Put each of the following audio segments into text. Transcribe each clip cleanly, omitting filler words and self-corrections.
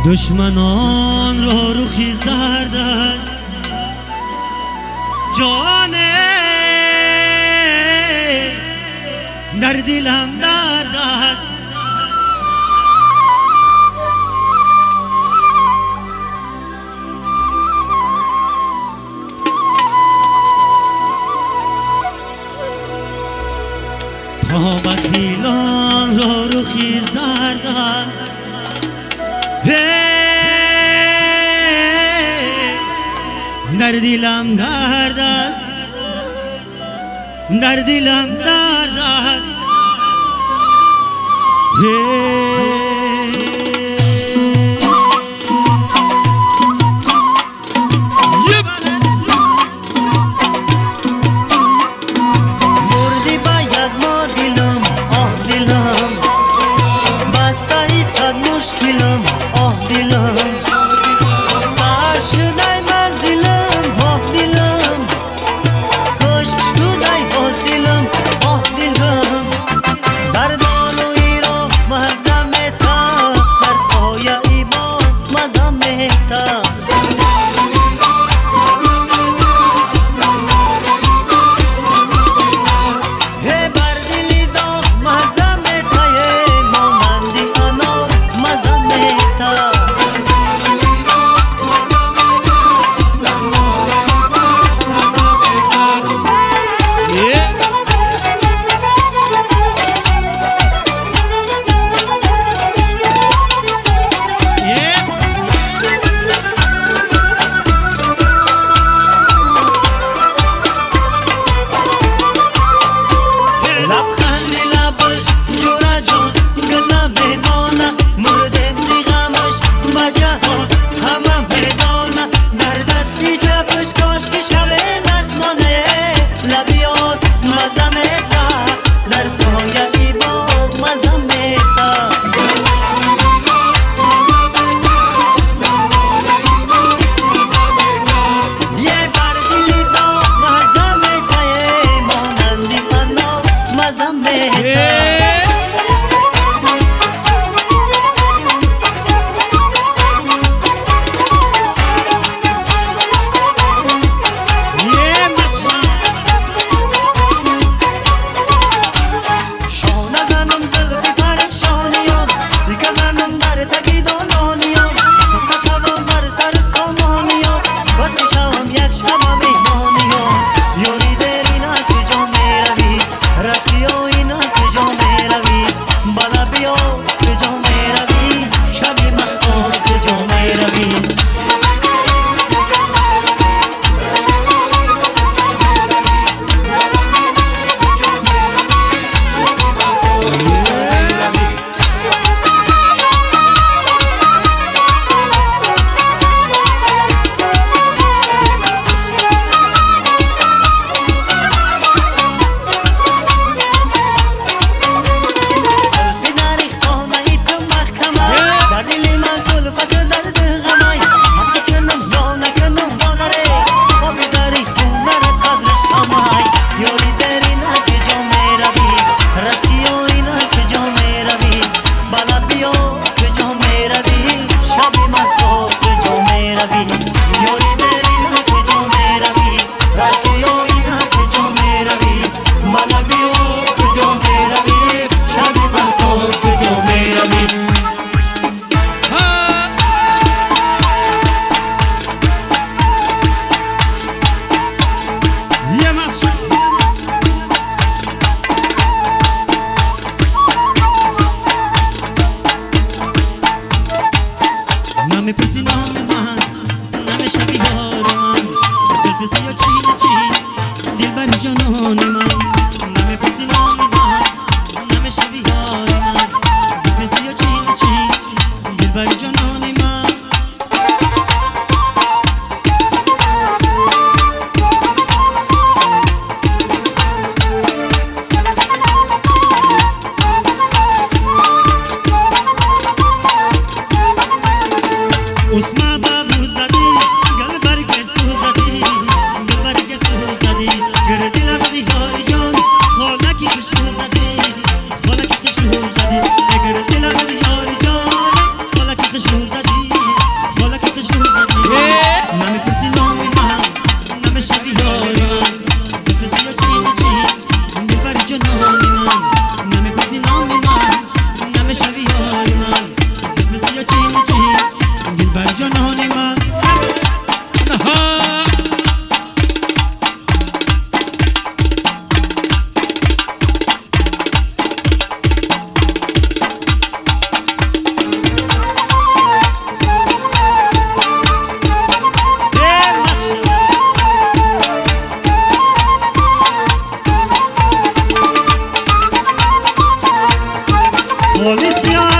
دشمنان را روخی زرد است جانه در دلم درد است تا بخیلان را روخی زرد است در دلم درد است در دلم درد است مردی باید ما دلم آه دلم بستایی صد مشکلم آه دلم سر شدای منزلم آه دلم کشک شدای حاصلم آه دلم زردان و ایران مزم تا در سایه ای با مزم تا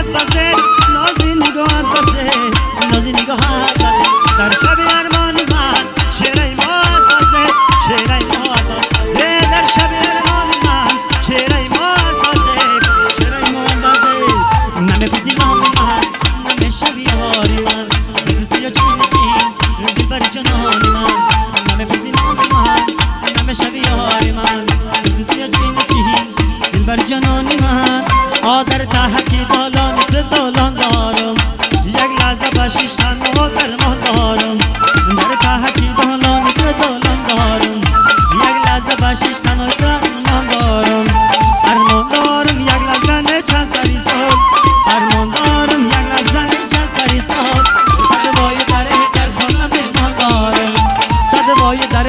نگاهت بسه نازی نگاهت بسه نازی نگاهت بسه در شب ارمان من چهره مات بسه چهره مات بسه در شب ارمان من چهره مات بسه چهره مات بسه نمه بزی نام من نمه شب یاری من زبسی یا چین چین دل بر جنان من نمه بزی نام من نمه شب یاری من زبسی یا چین چین دل بر جنان من آدر تحکی دالان که دالان دارم یک لحظه بشیشتن و درمان دارم در تحکی دالان که دالان دارم یک لحظه بشیشتن و درمان دارم ارمان دارم یک لحظه نه چند سری سال ارمان دارم یک لحظه نه چند سری سال صدوای در خانه مهمان دارم صدوای در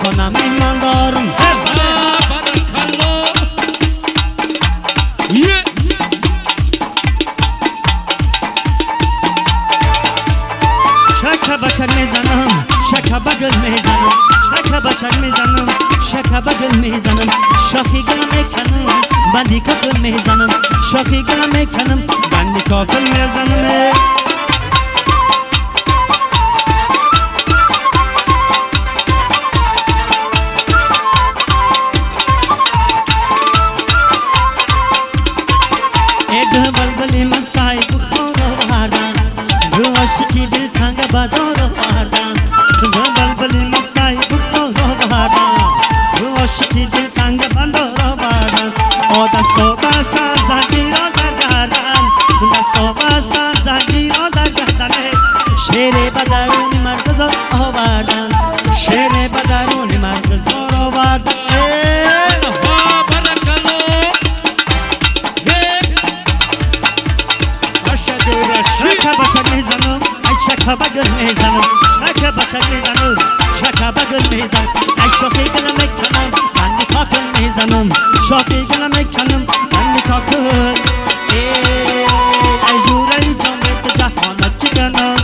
خانه مهمان دارم شکه بچک میزنم شکه بگل میزنم شکه بچک میزنم شکه بگل میزنم شاخی گل میکنم بندی کاکل میزنم شاخی گل میکنم بندی کاکل میزنم ایده بلبلی مستای بخور آوردن دو عاشقی دل تنگ بدار آوردن دو بلبلی مستای بخور آوردن دو عاشقی دل تنگ بدار آوردن دستا بستن زنجیر را در گردن دستا بستن زنجیر را در گردن شیر بدرون مرغزار آوردن شیر بدرون مرغزار آوردن شکه بچک میزنم ای شکه بگل میزنم شکه بچک میزنم شکه بگل میزنم ای شاخی گل میکنم بندی کاکل میزنم شاخی گل میکنم بندی کاکل ای جوره جان بیت جهانت چکنم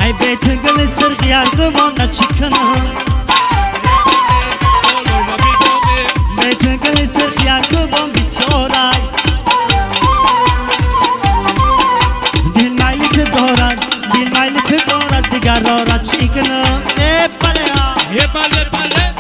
ای بیت گل سرخیار گوانت چکنم بیت گل سرخیار گوان بسیارای دیگر را را چی کنم ای بله ای بله بله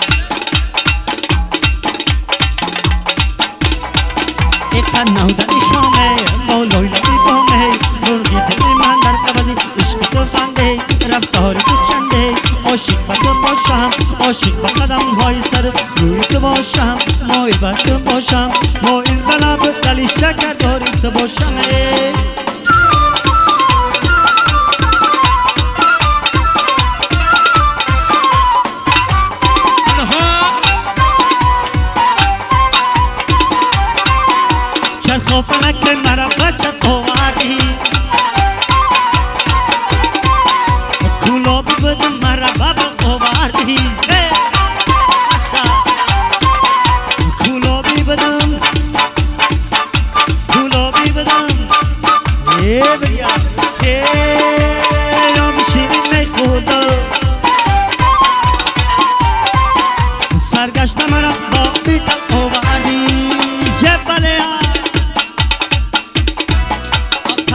ای قناو در ای خامه مولای لبی بامه مرغی دلی من در قبضی عشق تو بنده رفتاری تو چنده عاشق با تو باشم عاشق با قدم های سر روی تو باشم مایل بر تو باشم مایل بلا به دلیش شکر داری تو باشم فلک مرا بچت آوردی گلابی بدم مرا بابا آوردی گلابی بدم گلابی بدم بریا یا بشیرین نیخودا سرگشت مرا با بیت آوردی یه بله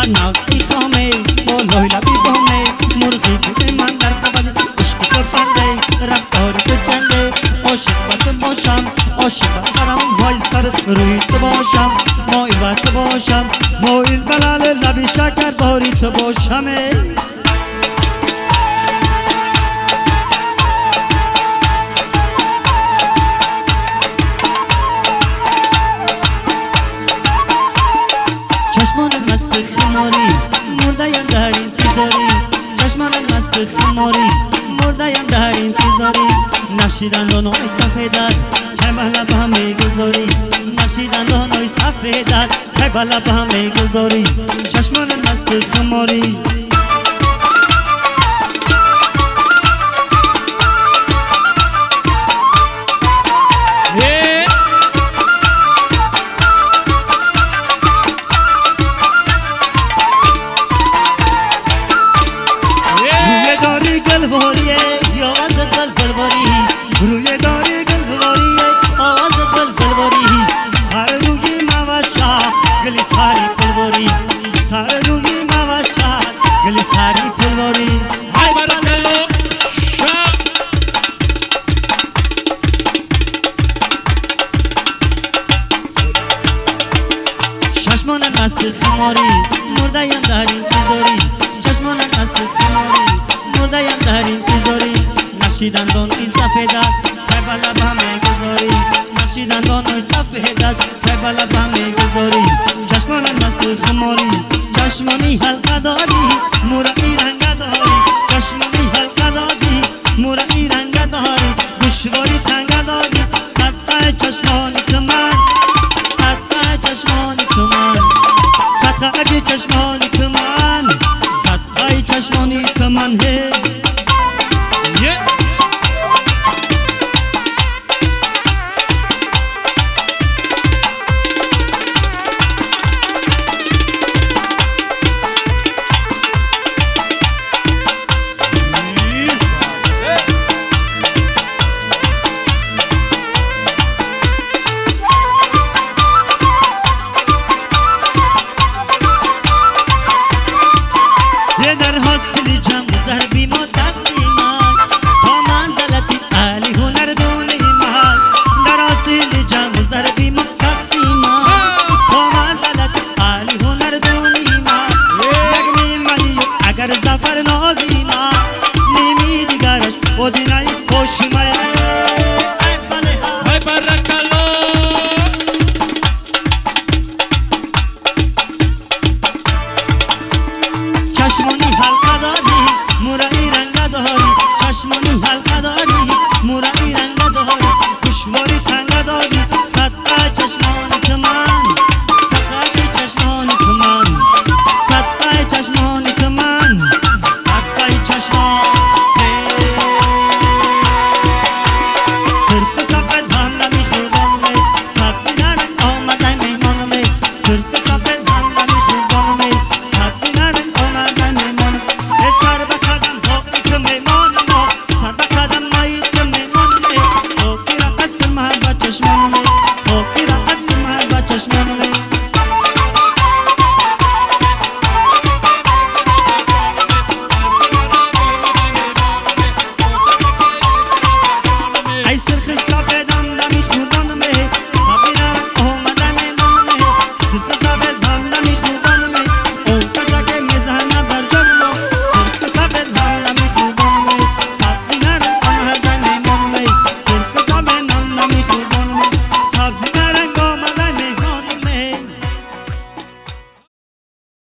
ناوی خامه بولوی لبی بامه مرغی بی من در قبل عشق تو بنده رفتار تو جنده عاشق با تو باشم عاشق با قدم های سر روی تو باشم مایل با تو باشم مایل بلال لبی شکر باری تو باشم چشمانت مست خماری مرده‌ام در انتظاری چشمانت مست خماری مرده‌ام در انتظاری نقشیدن دانای سفیدت که بالا به هم میگذاری نقشیدن دانای سفیدت که بالا به هم میگذاری چشمانت مست خماری روی داری گلواری آواز گلواری سر روی موش چشمان مست خماری مرده‌ام در انتظاری چشمان مست خماری مرده‌ام در انتظاری نقشی دندان ای سفیدت که به لبم میگذاری نقشی دندان ای سفیدت که به لبم میگذاری چشمان مست خماری چشمانی حلقه داری نور ای رنگ داری چشمان